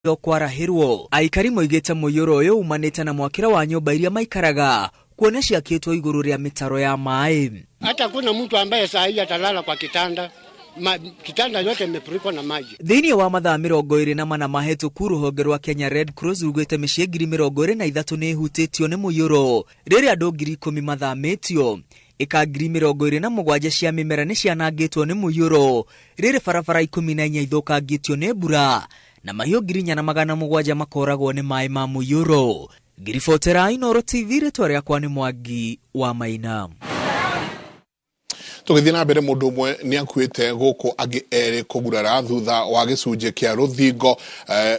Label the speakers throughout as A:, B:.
A: kwarahirwo aikari moigite muyuro uyu umanite na mwakira wa nyumba iria maikaraga kuona ciakitwo iguru ria mitaro ya mai.
B: Hata kuna mtu ambaye saa hii atalala kwa kitanda. Kitanda yote imefurikwa na maji.
A: Thiini wa mathaa 24 mahituku ruhonge rwa Kenya Red Cross rugite micii 23 ni ihutitio ni muyuro riria andu 10,000 mathamitio ika 27 cia mimera ni cianangitwo ni muyuro riri barabara 14 ithukangitio ni mbura na mahiũ 4,700 makoragwo ni mai ma muyuro. Ngiribotera Inooro TV ritwa riakwa ni Mwangi wa Maina.
C: Tugithii na mbere mundu umwe ni akuite guku angi eri kugurara thutha wa gicunje kia ruthingo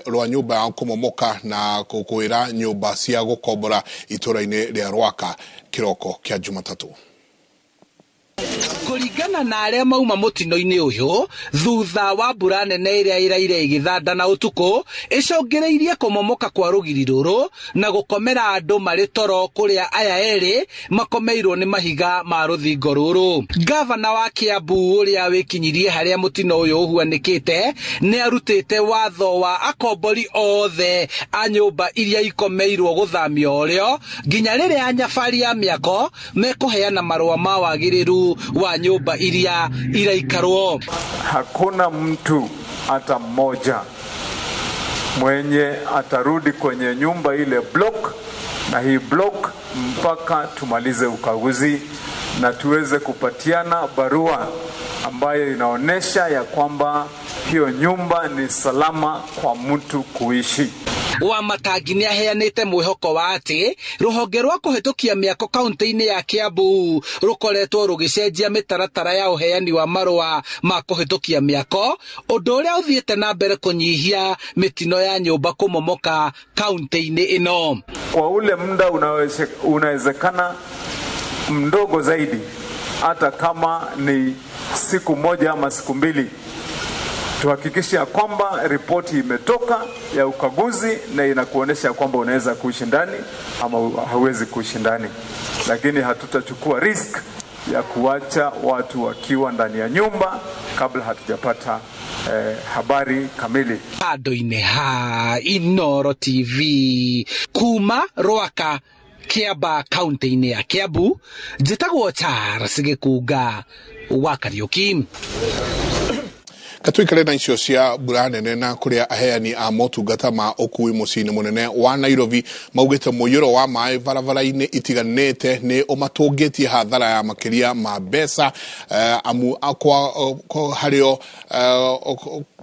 C: rwa nyumba ya kumomoka na kukwira nyumba cia gukombora itura-ini ria Rwaka kiroko kia Jumatatu.
D: Kuringana na aria mauma mutino-ini uyu thutha wa mbura nene iria iraire igithanda na utuku icongereirie kumomoka kwa rugiri ruru na gukomera andu mari toro kuria aya eri makomeirwo ni mahiga ma ruthingo ruru. Gavana wa Kiambu uria wikinyirie haria mutino uyu uhuanikite ni arutite watho wa akombori othe a nyumba iria ikomeirwo guthamio orio nginya riria anyabari ya miako mekuheana marua ma wagiriru wa nyumba iria iraikarwo.
E: Hakuna mtu hata mmoja mwenye atarudi kwenye nyumba ile block na hii block mpaka tumalize ukaguzi na tuweze kupatiana barua ambayo inaonesha ya kwamba hiyo nyumba ni salama kwa mtu kuishi.
D: Wa Matangi ni aheanite mwihoko wa ati ruhonge rwa kuhitukia miako kaunti-ini ya Kiambu rukoretwo rugicenjia mitaratara ya uheani wa marua ma kuhitukia miako undu uria uthiite na mbere kunyihia mitino ya nyumba kumomoka kaunti-ini ino.
E: Kwa ule muda unawezekana mdogo zaidi, hata kama ni siku moja ama siku mbili, tuhakikisha kwamba ripoti imetoka ya ukaguzi na inakuonesha kwamba unaweza kuishi ndani ama hauwezi kuishi ndani, lakini hatutachukua risk ya kuacha watu wakiwa ndani ya nyumba kabla hatujapata habari kamili.
D: Adoine ha Inooro TV kuma Rwaka Kiamba kaunti-ini ya Kiambu njitagwo Charles Gikuga wa Kariuki.
C: Katuikare na icio cia mbura nene na kuria aheani a motungata ma ukui mucini munene wa Nairobi maugite muyuro wa mai barabara-ini itiganite ni umatungitie hathara ya makiria ma mbeca amu akwa hario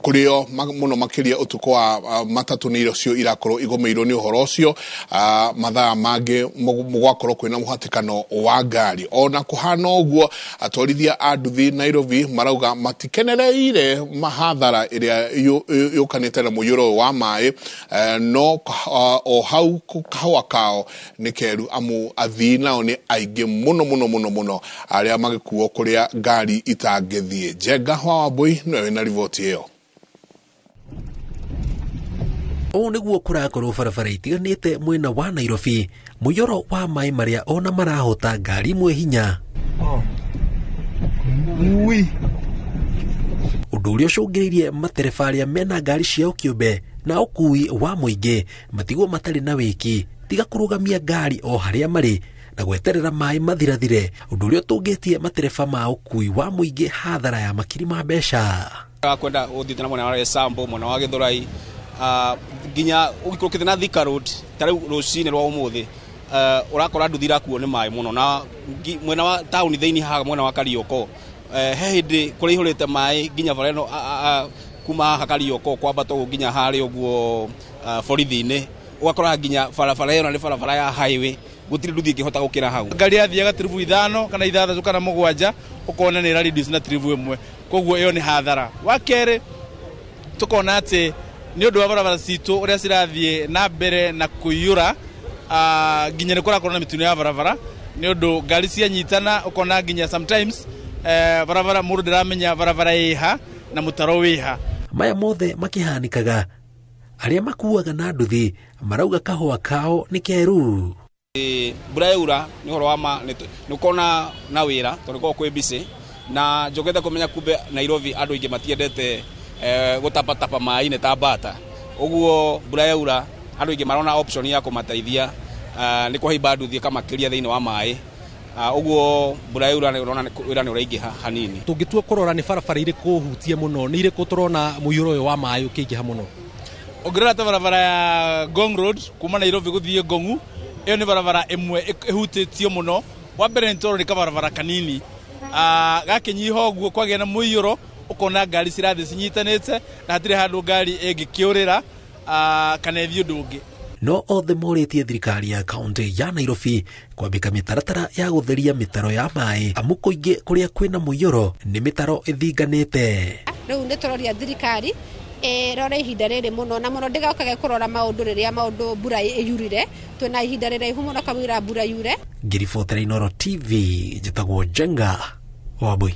C: kurio muno makiria utuko wa matatu ni icio irakorwo igomeirwo ni uhoro ucio mathaa mangi mugwakorwo kwina muhatikano wa ngari ona kuhana uguo atorithia anduthi Nairobi marauga matikenereire mahathara iria yukanite na muyuro wa mai no o hau kahwa kao ni keru amu athina oni aingi muno aria magikuo kuria ngari itangithie. Jenga wa Boy no na rivoti hiyo.
F: O niguo kurakorwo barabara itiganite mwena wa Nairobi muyoro wa mai maria ona marahota ngari mwe hinya. Undu uria ucungiririe matereba aria mena ngari ciao kiumbe na ukui wa muingi matigwo matari na wiki tiga kurugamia ngari o haria mari na gweterera mai mathirathire undu uria utungitie matereba ma ukui wa muingi hathara ya makiri ma mbeca.
G: Kwenda uthite na mwana wa Sambo mwana wa Githurai ginya ugikurukite na Thika Road tari rucine rwa umuthi urakora nduthira kuo ni mai muno na mwena wa town thiini haga mwena wa Karioko he hindi kuri ihurite mai ginya bareno kuma Karioko kwamba to ginya hari uguo borithi-ini ugakora ginya barabara ino ni barabara ya highway gutiri nduthi ingihota gukira hau ngari athiaga tribu 5 kana 6 kana 7 ukona ni reduce na tribu 1 koguo iyo ni hathara. Wakere tukona ati ni undu wa barabara citu uria cirathie na mbere na kuyura ginya ni kora na mitino ya barabara ni undu ngari cia nyitana ukona ginya sometimes barabara mundu ndiramenya barabara iha na mutaro wiha.
F: Maya mothe makihanikaga aria makuaga na nduthi marauga kahwa kao ni keru.
G: Mbura yaura ni horo wa ma ni kona na wira tondu ko kwi busy na njogete kumenya kumbe Nairobi andu ingi matiendete gutapatapa mai ne tabata Uguo mbura yaura andu ingi marona option ya kumateithia ni kuhimba nduthi kama kiria thiini wa mai. Uguo mbura yaura urona wira ni uraingiha hanini.
F: Tungitua kurora ni barabara iriku hutie muno ni iriku turona muiyuro uyu wa mai ukiingiha muno.
G: Ongirora ta barabara ya Ngong Road kuma Nairobi guthie Ngongu, iyo ni barabara imwe ihutitio muno. Wa mbere ni toro ni kabarabara kanini gakinyiha uguo kwagia na muiyuro ukona ngari cirathi cinyitanite na hatire handu ngari ingikiurira kana ithio ndungi.
F: No othe moritie thirikari ya kaunti ya Nairobi kwambika mitaratara ya gutheria mitaro ya mai amu kuingi kuria kwina muiyuro ni mitaro ithinganite.
H: Riu ni turoria thirikari rore ihinda riri muno na muno ndigokage kurora maundu riria maundu mbura iyurire twina ihinda riraihu muno kamwira mbura yure.
F: Ngiribotera Inooro TV njitagwo Jenga Wambui.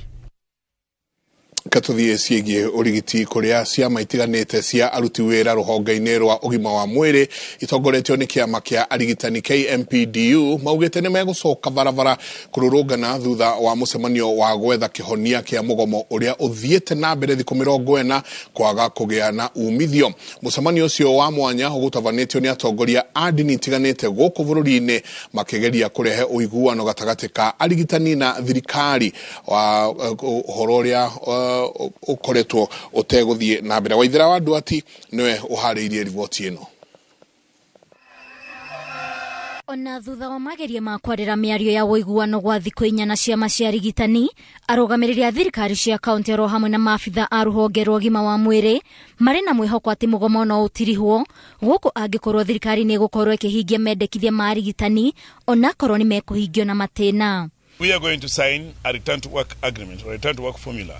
C: Katuthie ciĩgiĩ ũrigiti kũrĩa ciama itiganĩte cia aruti wĩra rũhonge-inĩ rwa ũgima wa mwĩrĩ itongoretio nĩ kĩama kĩa arigitani KMPDU maugĩte nĩ megũcoka barabara kũrũrũngana thutha wa mũcemanio wa gwetha kĩhonia kĩa mũgomo ũrĩa ũthiĩte na mbere thikũ 40 kwaga kũgĩa na umithio. Mũcemanio ũcio wa mwanya ũgũtabanĩtio nĩ atongoria a ndini itiganĩte gũkũ bũrũri-inĩ makĩgeria kũrehe ũiguano gatagatĩ ka arigitani na thirikari wa ũhoro ũrĩa ukoretwo uteguthie na mbere. Waithira wa Nduati niwe uharĩirie riboti ĩno.
I: Ona thutha wa mageria ma kwarĩra mĩario ya ũiguano gwa thikũ 4 na ciama cia arigitani, arũgamĩrĩri a thirikari cia kaunti ro hamwe na maabitha a rũhonge rwa ũgima wa mwĩrĩ marĩ na mwĩhoko atĩ mũgomo no ũtirihwo gũkũ angĩkorwo thirikari nĩ ĩgũkorwo ĩkĩhingia mendekithia ma arigitani ona korwo nĩ mekũhingio na matĩna.
J: We are going to sign a return to work agreement or return to work formula.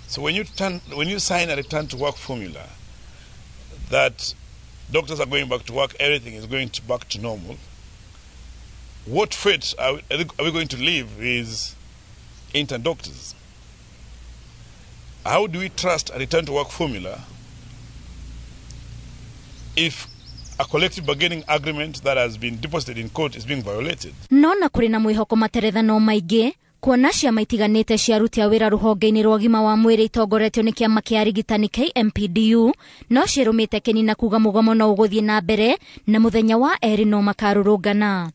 J: So when you sign a return to work formula that doctors are going back to work, everything is going back to normal, what fate are we going to live is intern doctors? How do we trust a return to work formula if a collective bargaining agreement that has been deposited in court is being violated?
I: Nona kuri na mwihoko materethano maingĩ kuona ciama itiganĩte cia aruti a wĩra rũhonge-inĩ rwa ũgima wa mwĩrĩ itongoretio nĩ kĩama kĩa arigitani KMPDU no cirũmĩte kĩnina kuga mũgomo no ũgũthiĩ na mbere na mũthenya wa erĩ no makarũrũngana.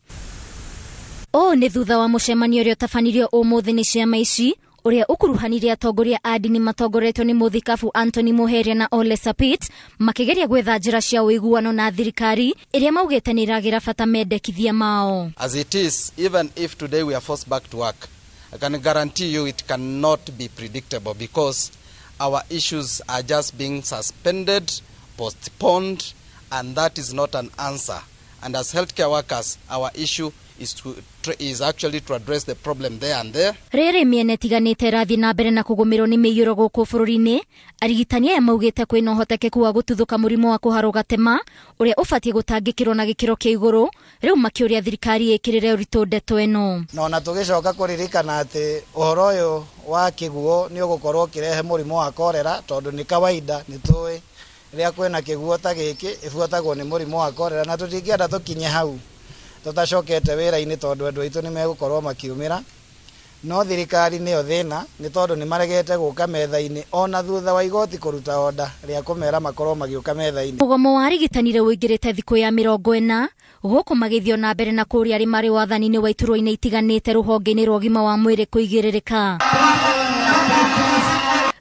I: Nĩ thutha wa mũcemanio ũrĩa ũtabanirio ũmũthĩ nĩ ciama ici ũrĩa ũkuruhanirie atongoria a ndini matongoretio nĩ mũthikabu Anthony Muheria na Ole Sapit makĩgeria gwetha njĩra cia ũiguano na thirikari ĩrĩa maugĩte nĩ ĩragĩra bata mendekithia mao.
K: As it is, even if today we are forced back to work, I can guarantee you it cannot be predictable because our issues are just being suspended, postponed, and that is not an answer. And as healthcare workers, our issue is actually to address the problem there and there.
I: Rĩrĩ mĩena ĩtiganĩte ĩrathiĩ na mbere na kũgũmĩrwo nĩ mĩiyũro gũkũ bũrũri-inĩ, arigitani aya maugĩte kwĩna ũhotekeku wa gũtuthũka mũrimũ wa kũharwo gatema ũrĩa ũbatiĩ gũtangĩkĩrwo na gĩkĩro kĩa igũrũ, rĩu makĩũria thirikari ĩkĩrĩre ũritũ ndeto ĩno.
L: Na ona tũgĩcoka kũririkana atĩ ũhoro ũyũ wa kĩguũ nĩ ũgũkorwo ũkĩrehe mũrimũ wa korera tondũ nĩ kawaida nĩ tũĩ rĩrĩa kwĩna kĩguũ ta gĩkĩ ĩbuatagwo nĩ mũrimũ wa korera na tũtingĩenda tũkinye hau tutacokete wĩra-inĩ tondũ andũ aitũ nĩ megũkorwo makiumĩra. No thirikari nĩyo thĩna nĩ tondũ nĩ maregete gũka metha-inĩ ona thutha wa igoti kũruta oda rĩa kũmera makorwo magĩũka metha-inĩ. Mũgomo wa arigitani rĩu ũingĩrĩte thikũ ya 40 gũkũ magĩthio na mbere na kũrĩa arĩ marĩ wathani-inĩ wa iturwa-inĩ itiganĩte rũhonge-inĩ rwa ũgima wa mwĩrĩ kũigĩrĩrĩka.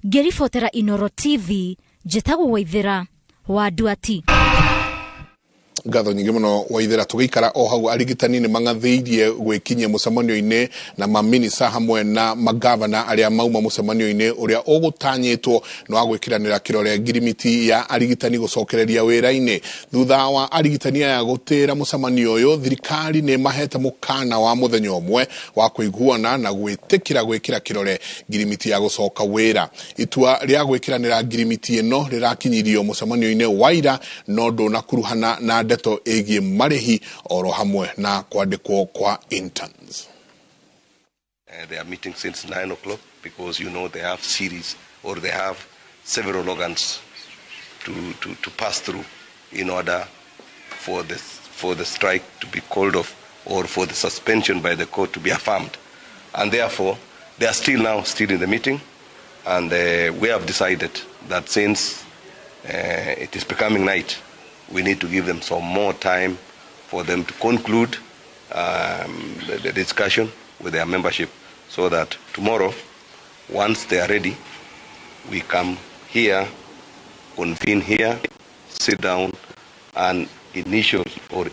L: Ngĩribotera Inooro TV njĩtagwo Waithira wa Nduati.
C: Ngatho nyingĩ mũno Waithira. Tũgĩikara o hau, arigitani nĩ mangathĩirie gwĩkinyia mũcemanio-inĩ na maminista hamwe na magavana arĩa mauma mũcemanio-inĩ ũrĩa ũgũtanyĩtwo no agwĩkĩranĩra kĩrore ngirimiti ya arigitani gũcokereria wĩra-inĩ. Thutha wa arigitani aya gũtĩra mũcemanio ũyũ, thirikari nĩ mahete mũkana wa mũthenya ũmwe wa kũiguana na gwĩtĩkĩra gwĩkĩra kĩrore ngirimiti ya gũcoka wĩra. Itua rĩa gwĩkĩranĩra ngirimiti ĩno rĩrakinyirio mũcemanio-inĩ wa ira no ndũnakuruhana na ndeto ĩgiĩ marĩhi oro hamwe na kwandĩkwo kwa interns.
M: They are meeting since 9 o'clock because you know they have series or they have several organs to pass through in order for the strike to be called off or for the suspension by the court to be affirmed. And therefore they are still in the meeting, and we have decided that since it is becoming night. We need to give them some more time for them to conclude the discussion with their membership, so that tomorrow, once they are ready, we come here, convene here, sit down, and initial or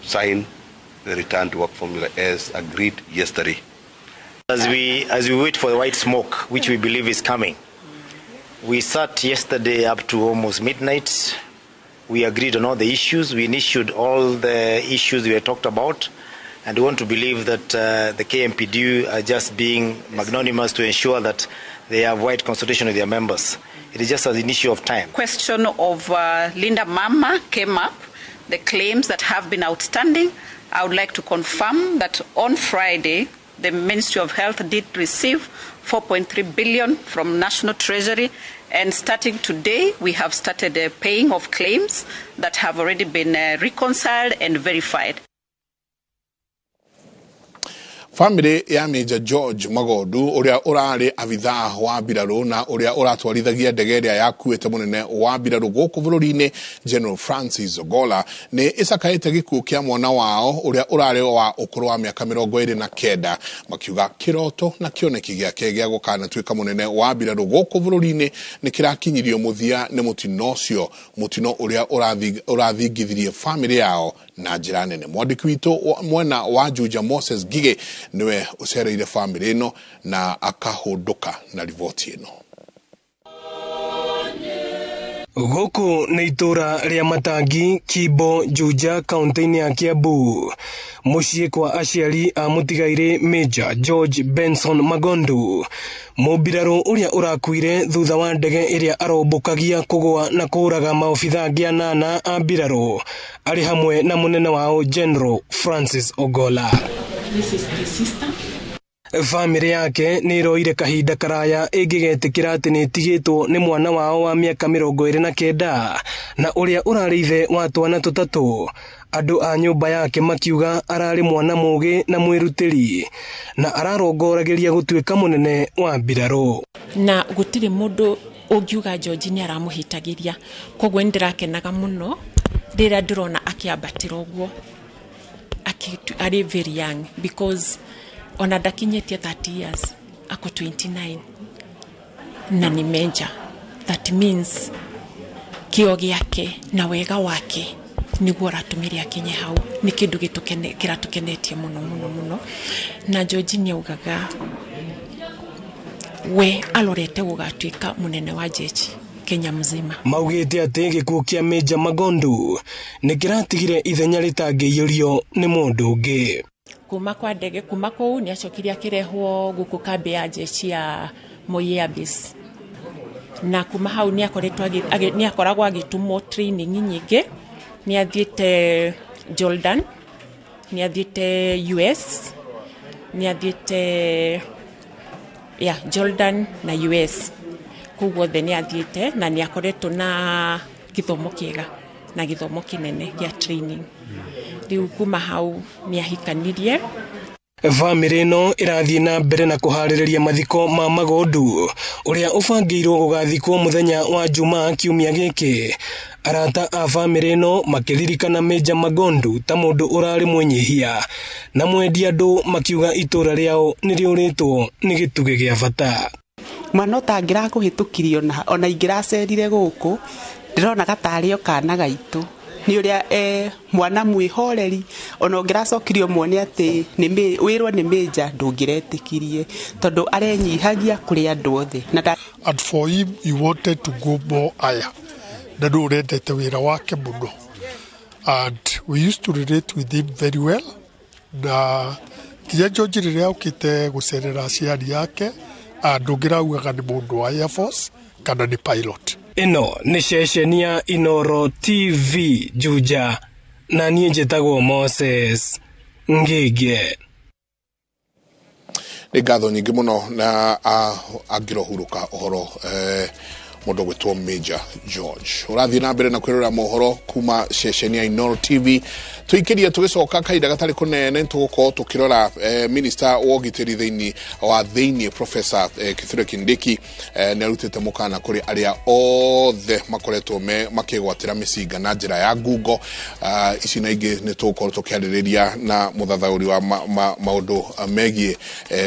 M: sign the return to work formula as agreed yesterday.
N: As we wait for the white smoke, which we believe is coming, we sat yesterday up to almost midnight. We agreed on all the issues. We initiated all the issues we had talked about, and we want to believe that the KMPDU are just being magnanimous to ensure that they have wide consultation with their members. It is just an issue of time.
O: Question of Linda Mama came up, the claims that have been outstanding. I would like to confirm that on Friday, the Ministry of Health did receive 4.3 billion from National Treasury, and starting today, we have started paying of claims that have already been reconciled and verified.
C: Family ya Major George Magodu uria urari avitha wa mbiraru na uria uratwarithagia ndege iria yakuite munene wa mbiraru guku bururi-ini General Francis Ogola ni icakaite gikuo kia mwana wao uria urari wa ukuru wa miaka 29 makiuga kiroto na kioneki giake gia gukana twika munene wa mbiraru guku bururi-ini ni kirakinyirio muthia ni mutino ucio, mutino uria urathingithirie family yao na njira nene. Mwandiki witu mwena wa Juja Moses Gige niwe ucereire family ino na akahunduka na riboti ino.
P: Goko na itura ria Matangi, Kibo, Juja, kaunti-ini ya Kiambu. Muciĩ kwa aciari a mutigaire Major George Benson Magondu, mubiraru uria urakuire thutha wa ndege iria arombokagia kugwa na kuraga maofitha angĩ 8 a mbiraru ari hamwe na munene wao General Francis Ogola.
Q: This is the sister.
P: Family yake ni iroire kahinda karaya ingigetikira ati ni tigitwo ni mwana wao wa miaka 29 na uria urari ithe wa twana tutatu. Andu a nyumba yake makiuga arari mwana mugi na mwirutiri na ararongorageria gutuika munene wa mbiraru,
Q: na gutiri mundu ungiuga George ni aramuhitagiria. Kogwe ndirakenaga muno rira ndirona akiambatira uguo ari very young, because ona dakinyetie 30 years ako 29 na ni major. That means kio giake na wega wake niguo ratumiri akinye hau ni kindu kiratukenetie muno na George ni ugaga we alorete gugatuika munene wa jeshi Kenya mzima.
P: Maugite ati gikuo kia Major Magondu ni kiratigire ithenya ritangiirio ni mundu ungi.
Q: Kuma kwa ndege kuma kou ni acokiria kirehwo guku kambi ya jeshi ya Moi Base, na kuma hau ni akoretwa ni akoragwa agitumwo training nyingi. Ni athiete Jordan, ni athiete US, ni athiete Jordan na US. Kuguo the ni athiete na ni akoretwo na githomo kiega na githomo kinene gia training. Riu kuma hau ni ahikanirie.
P: Family no irathie na mbere na kuhaririria mathiko ma Magondu uria ubangirwo gugathikwo muthenya wa Jumaa kiumia giki. Arata a family no makiririkana Major Magondu ta mundu urari mwenyihia na mwendi andu makiuga itura riao ni riuritwo ni gituge gia bata.
R: Mwana utangira kuhitukirio na ona ingiracerire guku ndirona gatario kana gaitu ni uria mwana mwihoreri ona ungiracokirio muone ati ni wirwo ni Major ndungiretikirie tondu arenyihagia kuri andu othe.
S: And for him, he wanted to go more higher. Na ndurendete wira wake muno, and we used to relate with him very well. Na kia George riria ukite gucerera aciari yake ndungiraugaga ni mundu wa Air Force kana ni pilot.
P: Ino ni ceceni ya Inoro TV Juja na niĩ njĩtagwo Moses Ngige.
C: Nĩ ngatho nyingĩ mũno na angĩrohuruka ũhoro mundu gwitwo Major George. Urathi na mbere na kwirora mohoro kuma ceceni ya Inooro TV. Tuikiria tugicoka kaida gatari kunene tuguko tukirora minister wa gitiri thiini Professor Kithure Kindiki ne rutete mukana kuri aria othe makoretwo makigwatira mĩcinga na njira ya Google. Ici na ingi ni tuguko tukiaririria na muthathauri wa maundu megie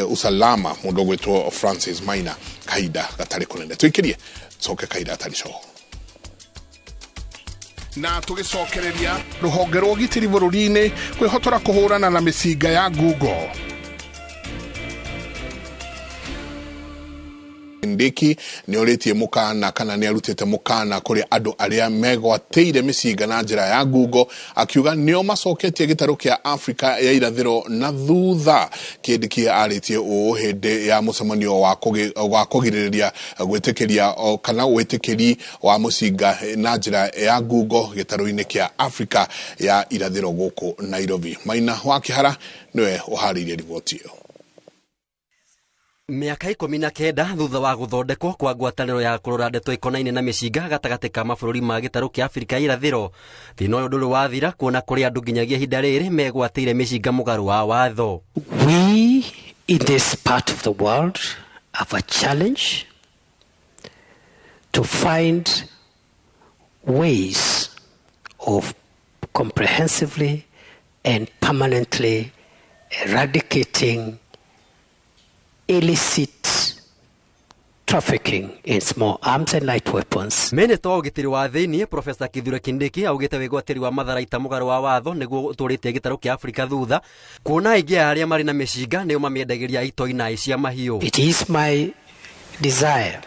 C: usalama mundu gwitwo Francis Maina kaida gatari kunene. Tuikirie coke kaida atari co na tugicokereria ruhonge rwa gitiri bururi-ini kwihotora kuhurana na mĩcinga ya Google. Kindiki ni oritie mukana kana ni arutite mukana kuri andu aria megwateire mĩcinga na njira ya Google, akiuga nio macoketie gitaru kia Afrika ya irathiro na thutha. Kindiki aritie hindi ya mucemanio wa kugiriria gwitikiria kana witikiri wa mucinga na njira ya Google gitaru-ini kia Afrika ya irathiro guku Nairobi. Maina wa Kihara niwe uharirie riboti iyo.
T: Miaka 19 thutha wa guthondekwo kwa ngwataniro ya kurora ndeto ikonaine na mĩcinga gatagati ka mabũrũri ma gĩtarũ kia Afrika irathiro, thina ũyũ ndũrĩ wathira kuona kũrĩ andũ nginyagia ihinda rĩrĩ megwateire mĩcinga mũgarũ wa watho.
U: We in this part of the world have a challenge to find ways of comprehensively and permanently eradicating illicit trafficking in small arms and light weapons.
T: Minister wa ũgitĩri wa thĩinĩ Professor Kithure Kindiki augĩte wĩgwatĩri wa matharaita mũgarũ wa watho nĩguo ũtũrĩtie gĩtarũ kia Afrika thutha, kuona aingĩ arĩa marĩ na mĩcinga nĩo mamĩendagĩria itoi na cia mahiũ.
U: It is my desire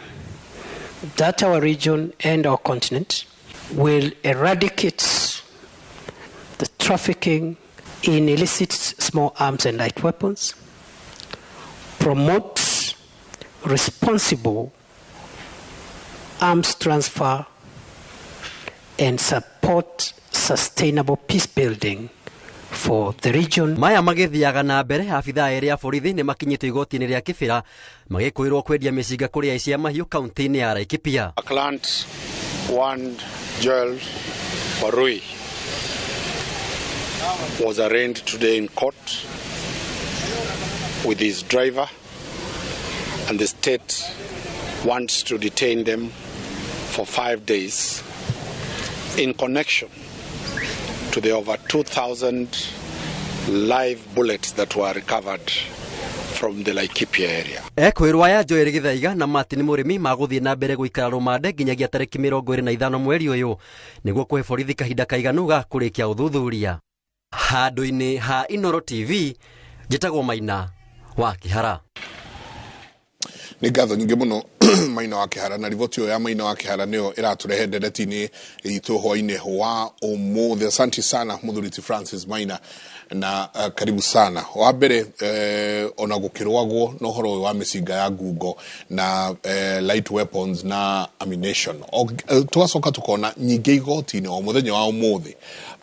U: that our region and our continent will eradicate the trafficking in illicit small arms and light weapons, promote responsible arms transfer, and support sustainable peace building for the region.
T: Maya magithiaga na mbere, afitha erĩ a borithi nĩ makinyĩtwo igoti-inĩ rĩa Kĩbĩra magĩkwĩrwo kwendia mĩcinga kũrĩ aici a mahiũ kaunti-inĩ ya Laikipia.
V: A client warned Joel Warui was arraigned today in court with his driver, and the state wants to detain them for 5 days in connection to the over 2,000 live bullets that were recovered from the Laikipia area.
T: Ekwĩrwo aya Joel Githaiga na Martin Mũrĩmi magũthiĩ na mbere gũikara rũmande nginyagia tarĩki 25 mweri ũyũ nĩguo kũhe borithi kahinda kaiganu ga kũrĩkia ũthuthuria. Handũ-inĩ ha Inooro TV, njĩtagwo Maina wa Kihara.
C: Ni ngatho nyingĩ mũno Maina wa Kihara, na riboti ya Maina wa Kihara nĩyo ĩratũrehe ndereti-inĩ itũ hwaĩ-inĩ wa ũmũthĩ. Asante sana Mũthuriti Francis Maina, na karibu sana. Wa mbere ona gũkĩrwagwo na ũhoro ũyũ wa mĩcinga ya Google na light weapons na ammunition, tũgacoka tũkona nyingĩ igoti-inĩ o mũthenya wa ũmũthĩ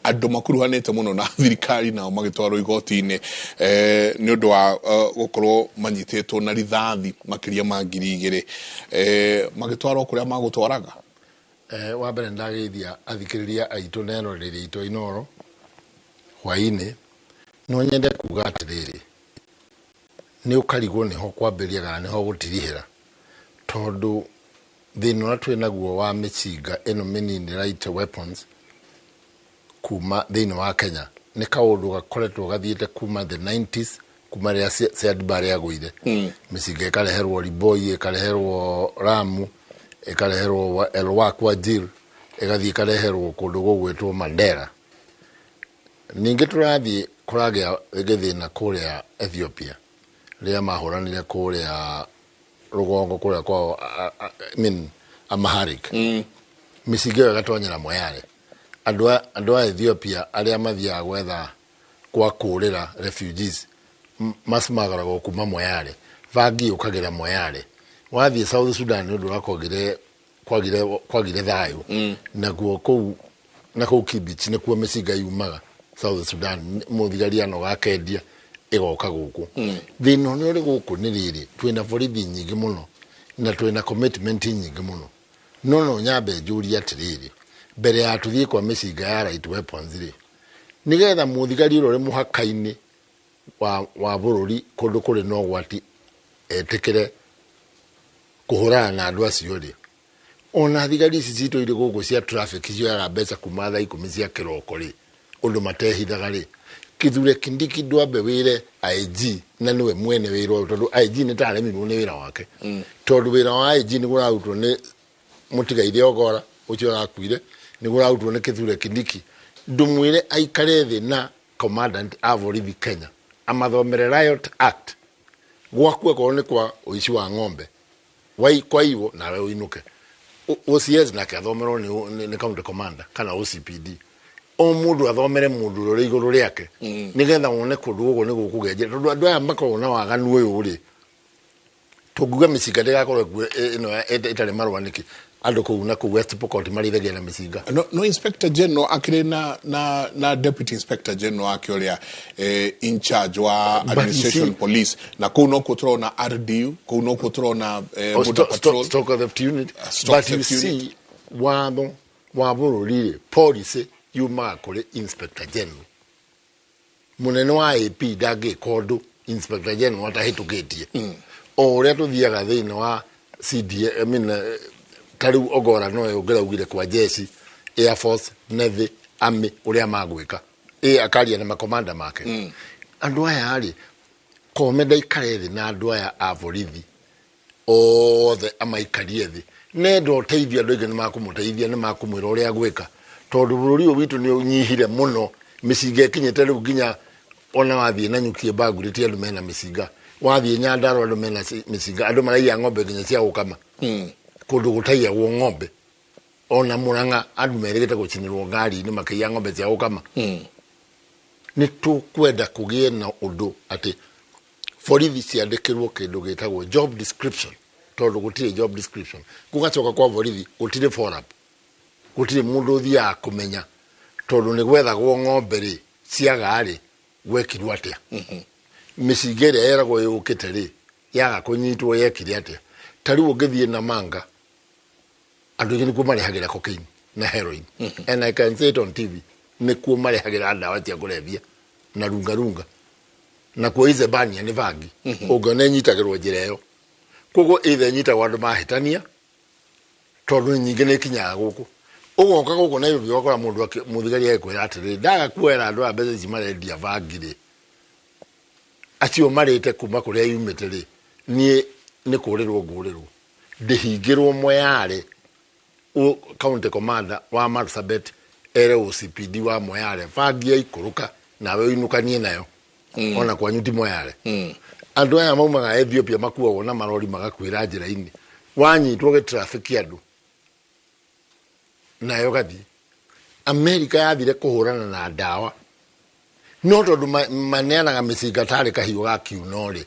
C: andũ makuruhanĩte mũno na thirikari nao magĩtwarwo igoti-inĩ nĩ ũndũ wa gũkorwo manyitĩtwo na rithathi makĩria ma 2,000 magĩtwarwo kũrĩa magũtwaraga.
W: Wa mbere ndagĩithia athikĩrĩria aitũ na eroreri aitũ Inooro hwaĩ-inĩ, no nyende kuga atĩrĩrĩ, nĩ ũkarigwo nĩho kwambĩrĩria kana nĩho gũtirihĩra, tondũ thĩna ũrĩa twĩ naguo wa mĩcinga ĩno mĩnini light weapons kuma thĩinĩ wa Kenya nĩ kaũndũ gakoretwo gathiĩte kuma the 90s, kuma rĩrĩa Siadbari yagũire. Mĩcinga ĩkareherwo Liboi, ĩkareherwo Lamu, ĩkareherwo Elwak Wajir, ĩgathiĩ ĩkareherwo kũndũ gũgwĩtwo Mandera. Ningĩ tũrathiĩ kũragĩa gĩthĩna kũrĩa Ethiopia rĩrĩa mahũranire kũrĩa rũgongo kũrĩa kwa Amharic. Mĩcinga ĩyo ĩgatonyera Moyale. Andũ a Ethiopia arĩa mathiaga gwetha kwa kũrĩra refugees macimagaragwo kuma Moyale, vangi ũkagera Moyale. Wathiĩ South Sudan nĩ ũndũ wa kwagire thayũ, naguo kũu Kibich nĩkuo mĩcinga yumaga South Sudan, mũthigari anogakendia ĩgoka gũkũ. Thĩna nĩ ũrĩ gũkũ nĩ rĩrĩ, twĩna borithi nyingĩ mũno na twĩna commitment nyingĩ mũno, no nyambe njuri atiriri mbere ya tuthie kwa mĩcinga ya right weapons ri nigetha muthigari uri muhaka-ini wa bururi kundu kuri no gwati etikire kuhurana na andu acio ri ona thigari ici citũ iri guku cia traffic cioyaga mbeca kuma thaa 10 cia kiroko ri undu matehithaga ri kithure Kindiki ndwambe wire IG na niwe mwene wiro tondu IG ni taremirwo ni wira wake tondu wira wa IG ni gurarutwo ni mutigaire ogora ucio arakuire ni gurarutwo ni kithure Kindiki ndumwire aikare thi na commandant avorithi Kenya amathomere Riot Act gwakua ko ni kwa uici wa ng'ombe wai kwa hivyo na wewe inuke OCS na kathomero ni county commander kana OCPD o mundu athomere mundu ruri iguru riake nigetha wone kundu gugu ni gukugenje tondu andu aya makona waganu uyu ri tuguga mĩcinga ndigakorwo ino itari marwaniki andu kuu na kuu West Pokot marithagia na mĩcinga
C: no inspector general akire na deputy inspector general akioria in charge wa administration police na kuu no kutrona RDU kuu no kutrona border patrol
W: stock of the unit but you see wa bururi police yuma kuri inspector general munene wa AP dage kodo inspector general watahitukitie o uria tuthiaga thiini wa CDA tariu ogora no yongeraugire kwa jeshi air force navy army uria magwika akaria na makomanda make andu aya ari komenda ikare thi na andu aya avorithi othe amaikarie thi nendo teithia andu ingi ni makumuteithia ni makumwira uria gwika tondu bururi witu ni unyihire muno mĩcinga ikinyite riu nginya ona wathie na nyukie baguri ti andu mena mĩcinga wathie Nyandarua andu mena mĩcinga andu maraiya ng'ombe nginya cia gukama kundu gutaiya wo ng'ombe ona Murang'a andu merigite gucinirwo ngari ni makaiya ng'ombe cia gukama ni tukwenda kugie na undu ati borithi ciandikirwo kindu gitagwo job description tondu gutire job description gugacoka kwa borithi gutire forum gutire mundu uthia kumenya tondu ni gwethagwo ng'ombe ri ciaga ri gwekirwo atia mĩcinga ĩrĩa yeragwo yũkĩte ri yaga kunyitwo yekire atia tariu ngithie na manga andu ingi nikuo marehagira cocaine na heroin and I can say it on TV nikuo marehagira ndawa cia kulevya na runga na kwa ize bania ni vangi ungone nyitagirwo njira iyo kogo ithe nyitagwo andu mahitania tondu nyingi ni kinyaga guku ugoka guku na ibi wakora mundu muthigari ekwira atiri ndaga kuera andu a mbeca ici marendia vangi ri acio marite kuma kuria yumite ri ni kurirwo ngurirwo ndihingirwo Moyale county commander wa Marsabit ere OCPD wa Moyale vangia ikuruka nawe inukanie nayo ona kwa nyuti Moyale andu aya maumaga Ethiopia makuagwo na marori magakwira njira-ini wanyitwo ge traffic andu nayo gathi America yathire kuhurana na ndawa no tondu maneanaga mĩcinga tari kahiũ ga kiuno ri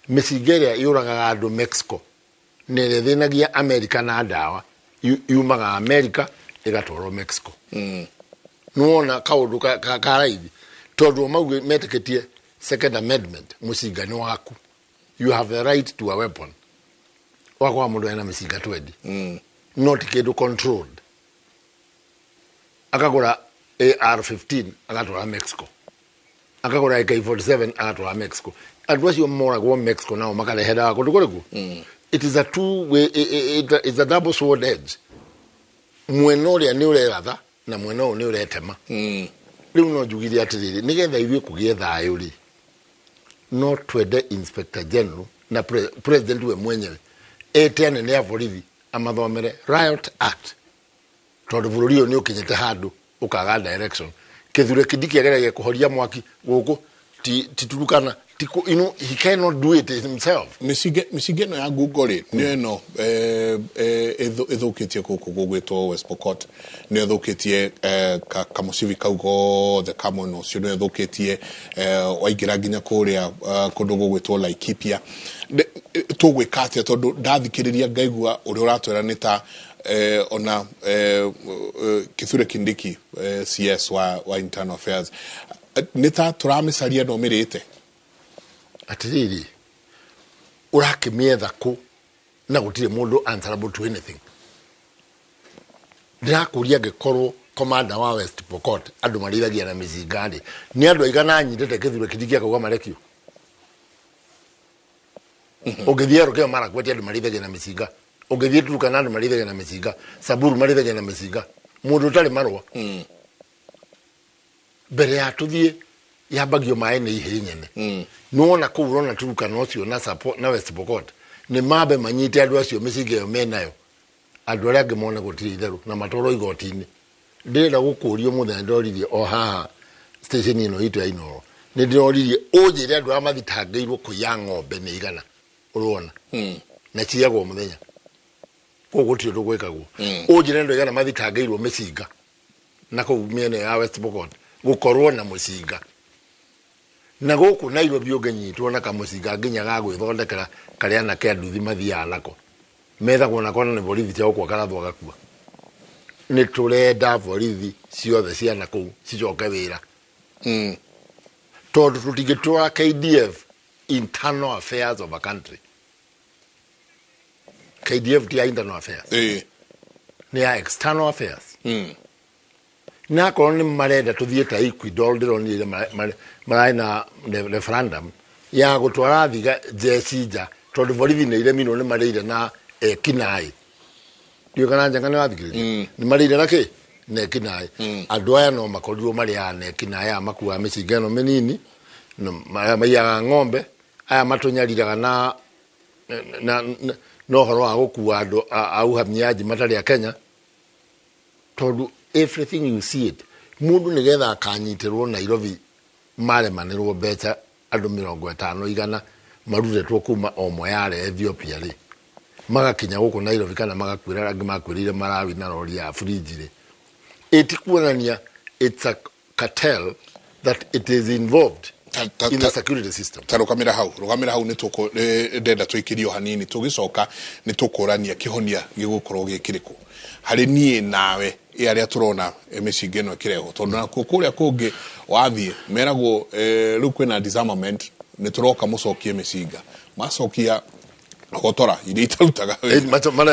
W: mĩcinga ĩrĩa yũragaga andũ Mexico nĩ thĩnagia America na ndawa yumaga America ĩgatwarwo Mexico nuona kaundu ka raithi tondu mauge metĩkĩtie second amendment mũcinga nĩ waku you have the right to a weapon wakwa mundu ena mĩcinga 20 not kĩndũ controlled akagura AR-15 agatwara Mexico akagura AK-47 agatwara Mexico andu acio moragwo Mexico nao makarehera kundu kuriku it is a two way it's a double sword edge mwena uria ni ureratha na mwena uyu ni uretema riu no njugire atiriri nigetha ithuĩ kugie thayo ri no twende inspector general na president we mwenyewe etene ne avorithi amathomere Riot Act tondu bururi uyu ni ukinyete handu ukaga direction kithure Kindiki ageragia kuhoria mwaki guku titurukana you know he cannot do it himself
C: mĩcinga ĩno ya ngungo ri nĩ ĩno ĩthũkĩtie gũkũ gũgwĩtwo West Pokot nĩ ĩthũkĩtie kamũcibi kau gothe kamwe na ũcio nĩ ĩthũkĩtie waingĩra nginya kũrĩa kũndũ gũgwĩtwo Laikipia tũgwĩka atĩa tondu ndathikĩrĩria ngaigua ũrĩa ũratwĩra nĩ ta ona Kithure Kindiki CS wa internal affairs nĩ ta tũramĩcaria no mĩrĩte
W: atiriri urakimietha ku na gutire mundu answerable to anything ndirakuria ngikorwo commander wa West Pokot andu marithagia na mizinga ri ni andu aigana nyitete kithuro kidikia kauga marekio ungithie roke mara kwati andu marithagia na mizinga ungithie Turkana andu marithagia na mizinga Samburu marithagia na mizinga mundu utari marwa mbere ya tuthie yambagio mai ni ihinyene nuona ku urona Turkana ucio na support na West Pokot ni mabe manyite andu acio mizinga yo menayo andu aria ngimona gutiri itheru na matoro igotini ndira gukurio muthenya ndorithie o haha station ino itu ya Inoro ni ndorithie ujire andu amathitangirwo kuya ng'ombe ni igana urona na ciagwo muthenya ko gutiri ndu gwikagwo ujire andu igana mathitangirwo micinga na ku miene ya West Pokot gukorwo na mucinga na guku Nairobi ungenyitwo na kamucinga nginya ga gwithondekera karia na ke nduthi mathia nako metha kuona kona ni borithi cia kwa karathwa gakua ni turenda borithi ciothe ciana kuu cicoke wira tondu tutigitwara KDF internal affairs of a country. KDF ti internal affairs ni ya external affairs na koloni marenda tuthie ta Equidol ndironire marai na referendum ya gutwara thiga jecinja tondu borithi ni iremino ni mareire na kinai ndio kana njanga ni wathikiriria ni mareire na ki ne kinai andu aya no makorirwo mari ya ne kinai amakuwa micingano menini maya ng'ombe aya matunyariraga no horo wa gukuwa andu au hamnyaji matari ya Kenya tondu everything you see it mundu nigetha akanyitirwo Nairobi maremanirwo mbeca andu 50 igana marutetwo kuma omo yare Ethiopia ri magakinya guku Nairobi kana magakwira rangi makwirire Marawi na rori ya fridge ri etikuonania it's a cartel that it is involved in the security system.
C: Rugamira hau ni tuko ndenda twikirio hanini tugicoka ni tukurania kihonia gigukorwo gikiriku hari nie nawe aria turona emicingeno kireho tondu na kuria kungi wathie meragwo riu kwina disarmament ni turoka mucokie micinga macokia gotora iria itarutaga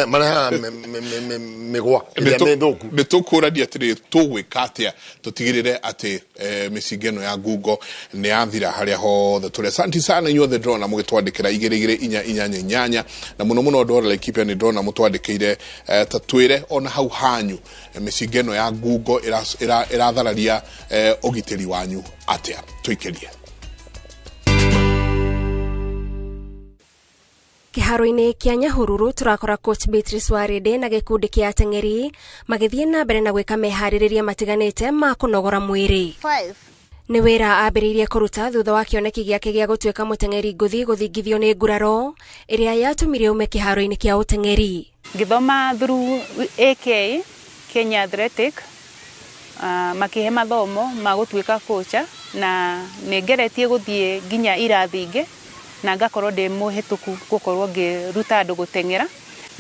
W: mara migwa iria methuku
C: ni tukurania atiri tugwika atia tutigirire ati micingeno ya Google ni yathira haria hothe turi. Asante sana inyuothe drona mugitwandikira 228 na muno ndora equipe ni drona mutwandikire tatwire ona hau hanyu micingeno ya Google irathararia ugitiri wanyu atia tuikirie.
A: Kiharo-ini kia Nyahururu turakora coach Beatrice Warede na gikundi kia ateng'eri magithie na mbere na gwika mehaririria matiganite ma kunogora mwiri. 5 ni wira ambiriirie kuruta thutha wa kioneki giake gia gutweka muteng'eri nguthi guthingithio ni nguraro iria yatumire ume kiharo-ini kia uteng'eri.
B: Ngithoma through AK Kenya Athletic makihe mathomo ma gutweka kocha na ningeretie guthie ginya irathinge na ngakorwo ndi muhituku gukorwo ngiruta andu guteng'era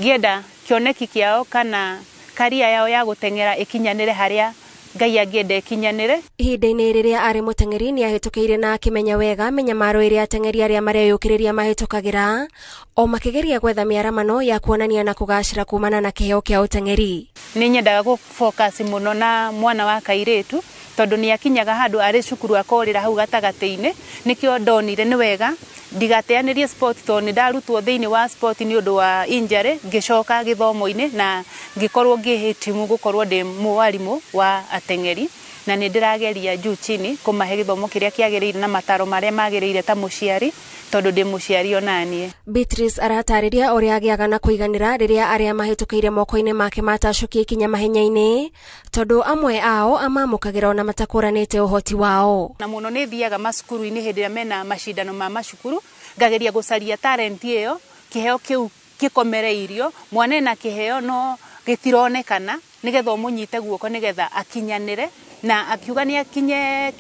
B: ngienda kioneki kiao kana karia yao ya guteng'era ikinyanire haria Ngai angienda ikinyanire.
A: Ihinda-ini riria ari muteng'eri ni ahitukiire na akimenya wega menyamaro iria ateng'eri aria mareyukiriria mahitukagira o makigeria gwetha miaramano ya kuonania na kugacira kumana na kiheo kia uteng'eri.
B: Ni nyendaga ku focus muno na mwana wa kairetu tondu ni akinyaga handu ari cukuru akorira hau gatagati-ini nikio ndonire ni wega ndigateanirie sport to ni ndarutwo thiini wa sport ni undu wa injury ngicoka githomo-ini na ngikorwo ngihitimu gukorwo ndi mwarimu wa ateng'eri na ni ndirageria juu chini kumahe githomo kiria kiagirire na mataro maria magirire ta muciari tondu ndi muciari onanie.
A: Beatrice aratariria uria agiaga na kuiganira riria aria mahitukiire moko-ini make matacukie kinya mahenya-ini tondu amwe ao amamukagira ona matakuranite uhoti wao.
B: Na muno ni thiaga macukuru-ini hindi mena mashindano ma macukuru ngageria gucaria talent iyo kiheo kiu gikomereirio mwana na kiheo no gitironekana nigetha munyite guoko nigetha akinyanire na akiuga ni akinye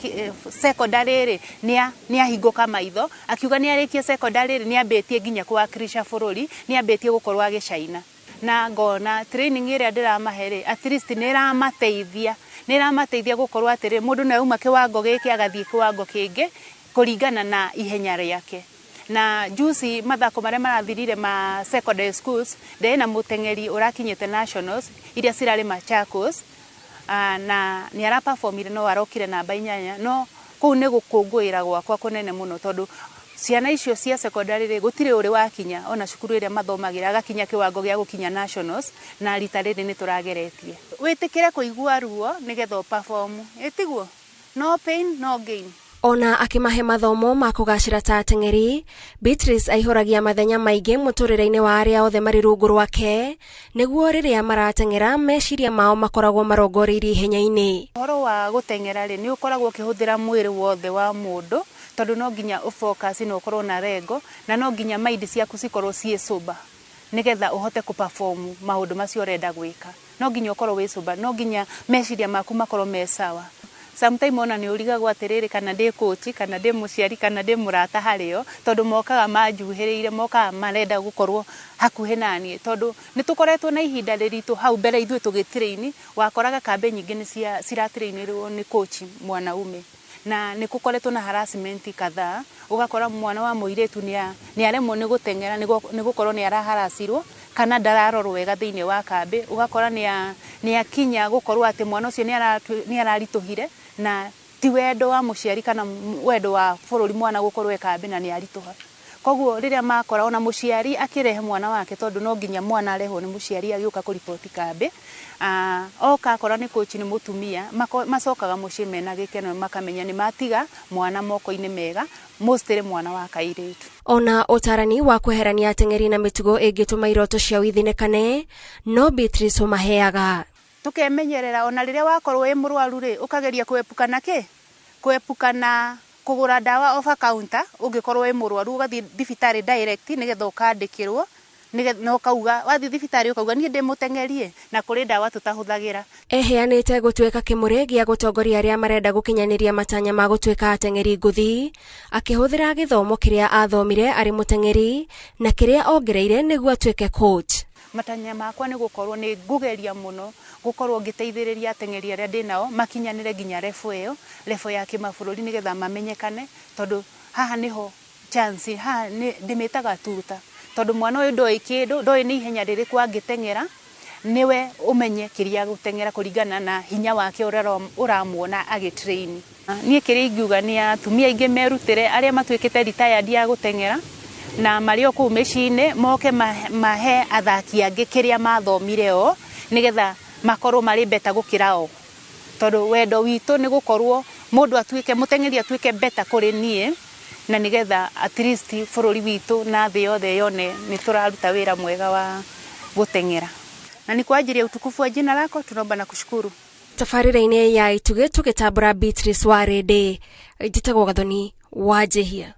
B: secondary ri ni ahinguka maitho akiuga ni arikie secondary ri ni ambetie ginya kuwakilisha bururi ni ambetie gukorwa agicaina na ngona training iria ndiramahere at least ni ramateithia gukorwa atiri mundu na uma kiwango giki agathie kiwango kingi kuringana na ihenya riake na juici mathako marĩa marathirire ma secondary schools ndena mutengeri urakinyete nationals iria cirarĩ Machakos na nĩ ara performire no arokire namba 8 no kũu nĩ gũkũngũĩra gwakwa kũnene mũno tondũ ciana icio cia secondary rĩ gũtirĩ ũrĩ wakinya ona cukuru ĩrĩa mathomagĩra agakinya kĩwango gĩa gũkinya nationals na rita rĩrĩ nĩ tũrageretie wĩtĩkĩre kũigua ruo nĩgetha perform ĩtiguo no pain no gain.
A: Ona akimahe mathomo ma kugacira ta atengeri, Beatrice aihuragia mathenya maingĩ mũtũrĩre-inĩ wa arĩa othe marĩ rungu rwake nĩguo rĩrĩa maratengera meciria mao makoragwo marongoreirie ihenya-inĩ.
B: Ũhoro wa gũtengera rĩ nĩ ũkoragwo ũkĩhũthĩra mwĩrĩ wothe wa mũndũ tondũ no nginya ũfocus na ũkorwo na rengo na no nginya mind ciaku cikorwo ciĩ sober nĩgetha ũhote kũperform maũndũ macio ũrenda gwĩka. No nginya ũkorwo wĩ sober, no nginya meciria maku makorwo me sawa. Sometimes ona nĩ ũrigagwo atĩrĩrĩ kana ndĩ coach kana ndĩ mũciari kana ndĩ mũrata harĩo tondũ mokaga manjuhĩrĩire mokaga marenda gũkorwo hakuhĩ naniĩ tondũ nĩ tũkoretwo na ihinda rĩritũ hau mbere ithuĩ tũgĩtrain wakoraga kambe nyingĩ nĩ ciratrainirwo nĩ coach mwanaume na nĩ gũkoretwo na harassment kadhaa ugakora mwana wa mũirĩtu nĩ aremwo nĩ gũtengera nĩ gũkorwo nĩ araharacirwo kana ndararorwo wega thĩinĩ wa kambe ugakora nĩ akinya gũkorwo atĩ mwana ũcio nĩ araritũhire na ti wendo wa mũciari kana wendo wa bũrũri mwana gũkorwo kambe na nĩ aritũha. Koguo rĩrĩa makora ona mũciari akĩrehe mwana wake tondũ no nginya mwana arehwo nĩ mũciari agĩũka kũripoti kambe oka akora nĩ coach nĩ mũtumia macokaga mũciĩ mena gĩkeno makamenya nĩ matiga mwana moko-inĩ mega mostly mwana wa kairĩtu.
A: Ona ũtarani wa kweherania atengeri na mĩtugo ĩngĩtũma iroto ciao ithinĩkane no Beatrice ũmaheaga.
B: Tukemenyerera ona rĩrĩa wakorwo wĩ mũrwaru rĩ ũkageria kwepukana kugura dawa off counter ungikorwo wĩ mũrwaru ugathie thibitarĩ direct nigetha ukandĩkĩrwo no kauga wathie thibitarĩ ukauga niĩ ndĩ mũtengerie na kũrĩ dawa tutahũthagĩra.
A: Eheanĩte gũtuĩka kĩmũrĩ gĩa gũtongoria arĩa marenda gũkinyanĩria matanya ma gũtuĩka atengeri ngũthi akĩhũthĩra gĩthomo kĩrĩa athomire arĩ mũtengeri na kĩrĩa ongereire nĩguo atuĩke coach.
B: Matanya makwa nĩ gũkorwo nĩ ngũgeria mũno gũkorwo ngĩteithĩrĩria atengeri arĩa ndĩnao makinyanĩre nginya level ya kĩmabũrũri nĩgetha mamenyekane tondũ haha niho chance haha ndĩmĩtaga tuta tondũ mwana ũyũ ndoĩ kĩndũ ndoĩ nĩ ihenya rĩrĩkũ angĩtengera niwe ũmenye kĩrĩa gũtengera kũringana na hinya wake ũrĩa ũramuona agĩtrain. Niĩ kĩrĩa ingiuga nĩ atumia aingĩ merutĩre arĩa matuĩkĩte retired ya gũtengera na marĩ o kũu mĩciĩ-inĩ moke mahe athaki angĩ kĩrĩa mathomire o nĩgetha makorwo marĩ beta gũkĩra o tondũ wendo witũ nĩ gũkorwo mũndũ atuĩke mũtengeri atuĩke beta kũrĩ niĩ na nĩgetha at least bũrũri witũ na thĩ yothe yone nĩ tũraruta wĩra mwega wa gũtengera na ni kwa ajili ya utukufu wa jina lako tunaomba na kushukuru.
A: Tabarĩra-inĩ ya Ituge tũgĩtambũra Beatrice Warĩndĩ njĩtagwo Gathoni Wanjĩhia.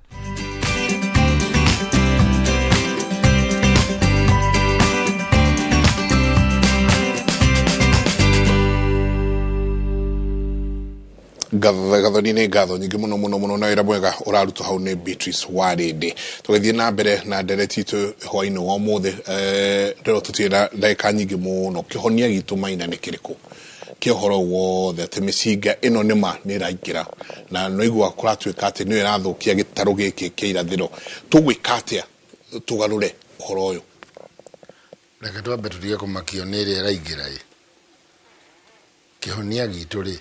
C: Gathoni nĩ ngatho nyingĩ mũno na wĩra mwega ũrarutwo hau nĩ Beatrice Warĩndĩ. Tũgĩthiĩ na mbere na ndereti itũ hwaĩ-inĩ wa ũmũthĩ rĩrĩa tũtirĩ na ndagĩka nyingĩ mũno kĩhonia gitũ Maina nĩ kĩrĩkũ kĩa ũhoro wothe atĩ mĩcinga ĩno nĩma nĩ ĩraingĩra na noigua kũratuĩka atĩ nĩyo ĩrathũkia gĩtarũ gĩkĩ kĩa irathĩro tũgwĩka atĩa tũgarũre ũhoro ũyũ?
W: Reke twambe tũtige kũmakio nĩ ĩrĩa ĩraingĩra kĩhonia gitũ rĩ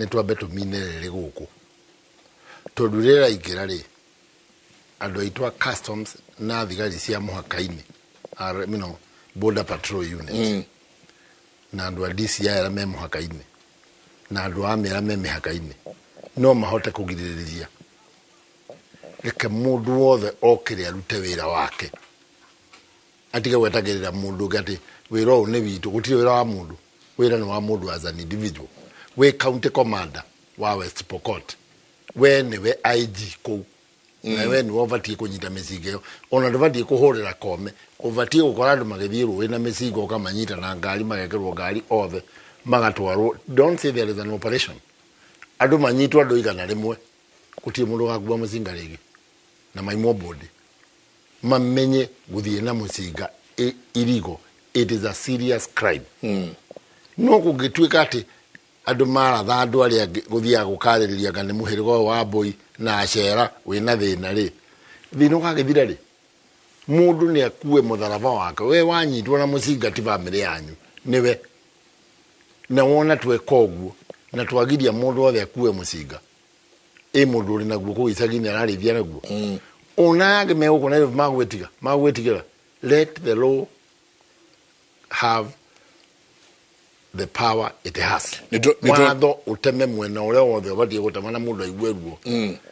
W: nĩ twambe tũminĩrĩre gũkũ tondũ rĩrĩa ĩraingĩra rĩ andũ aitũ a customs na thigari cia mũhaka-inĩ border patrol unit na andũ a DCI arĩa me mũhaka-inĩ na andũ a arĩa me mĩhaka-inĩ no mahote kũgirĩrĩria. Reke mũndũ wothe okĩre arute wĩra wake atige gwetagĩrĩra mũndũ ũngĩ atĩ wĩra ũyũ nĩ witũ. Gũtirĩ wĩra wa mũndũ, wĩra nĩ wa mũndũ as an individual. We county commander wa West Pokot we nĩwe IG kũu na we nĩwe ũbatiĩ kũnyita mĩcinga ĩyo ona ndũbatiĩ kũhũrĩra kome ũbatiĩ gũkora andũ magĩthiĩ rũĩ na mĩcinga ũkamanyita na ngari magekĩrwo ngari othe magatwarwo. Don't say there is an operation. Andũ manyitwo andũ igana rĩmwe gũtirĩ mũndũ ũgakua mũcinga rĩngĩ na maimwo bodi mamenye gũthiĩ na mũcinga illegal. It is a serious crime. No kũngĩtuĩka atĩ andũ maratha andũ arĩa gũthiaga gũkarĩrĩria kana mũhĩrĩga wa mbũi na acera wĩna thĩna rĩ thino ka githira ri mundu ni akue mutharaba wake we wanyitwo na mucinga ti family yanyu niwe na wona tweka uguo na twagiria mundu othe akue mucinga mundu uri naguo ku icagi-ini ararithia naguo onage megukona irio magwitigira let the law have the power it has watho uteme mwena uria wothe ubatie gutemana mundu aigue ruo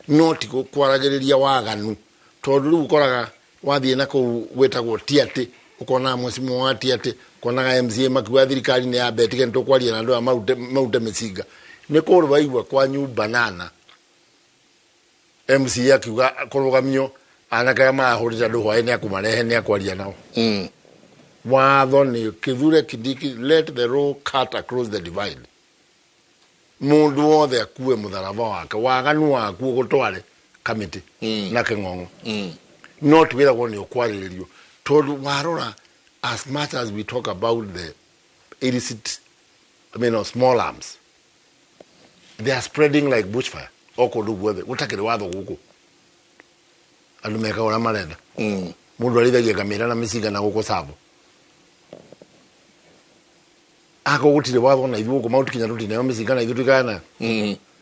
W: no ti kwaragiriria waganu tondu riu ukoraga wathie na kuu wetagwo tiati ukona mwecimu wa tiati konaga MCA makiwa thirikari ni ya betige ntukwaria na andu a maute micinga ni kuru baigwa kwa nyumba nana MCA akiuga kurugamio anaka mahurira andu hwaini akumarehe ni akwaria nao watho ni kithure Kindiki let the road cut across the divide mundu wothe akue mutharaba wake waganu waku gutware kamiti na king'ong'o not whether one ukwaririo tondu warora as much as we talk about the illicit small arms they are spreading like bushfire okundu guothe gutakiri watho guku andu meka ura marenda mundu arithagia kamera na micinga na guku savo ako gutire watho na ithuĩ gũkũ mauti kinya tũtineo mĩcinga na ithuĩ twĩkana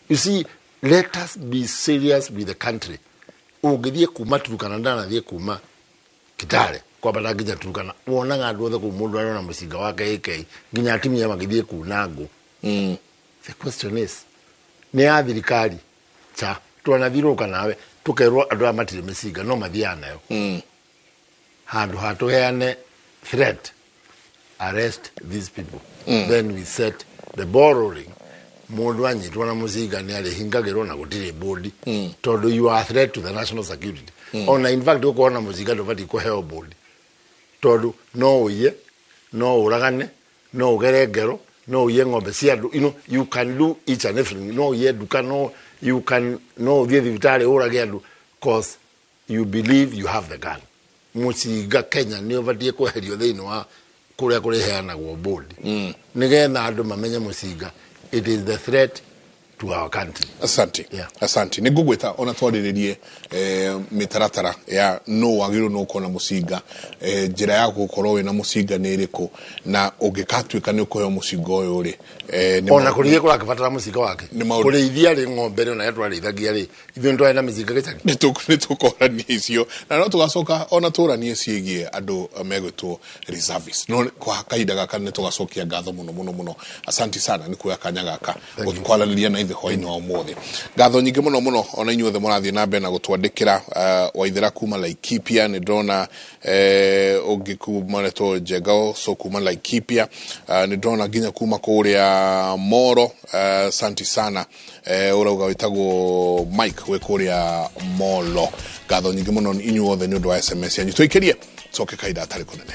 W: you see let us be serious with the country ũngĩthiĩ kuma Turukana ndanathiĩ kuma Kitale kwambata nginya Turukana wonaga andũ othe kũu mũndũ arĩ na mũcinga wake AK nginya atimia magĩthiĩ kuna ngũ the question is nĩ ya thirikari cha twanathiũrũrũka nawe tũkerwo andũ aya matirĩ mĩcinga no mathiaga nayo handũ ha tũheane threat arrest these people then we set the ball rolling mundu anyitwo na mucinga ni ari hingagirwo na gutire bodi tondu you are a threat to the national security ona in fact ukona mucinga ndobati kuheo bodi tondu no uye no uragane no ugere ngero no uye ng'ombe cia andu you can do each and everything no uye duka no you can no uthie thibitari urage andu cause you believe you have the gun mucinga Kenya ni obatie kuherio thiini wa kuria kuriheanagwo bodi nigetha andu mamenye mucinga it is the threat to our country.
C: Asante. Asante. Ni ngugwita ona twariririe mitaratara ya no wagiru no kona mucinga njira ya gukorwo wina mucinga ni iriku na ungikatwika ni ukuheo mucinga uyu ri
W: ona kuriye kura kibatara mucinga wake kurithia ri ng'ombe ri ona yatwarithagia ri ithuĩ ndwari na micinga gicagi
C: ni tukorani icio na no tugacoka ona turanie ciegie andu megwitwo reservice no kwa kaida gaka ni tugacokia ngatho muno asante sana ni kuya kanya gaka gutwaraniria na hoi no mothe ngatho nyingi muno ona inyuothe murathie na mbere na gutwandikira waithira kuma Laikipia ni ndona ungikuma neto Jegao so kuma Laikipia ni ndona ginya kuma kuria Moro santi sana urauga witagwo Mike we kuria Molo ngatho nyingi muno inyuothe ni undu wa SMS yanyu twikirie coke kaida atari kunene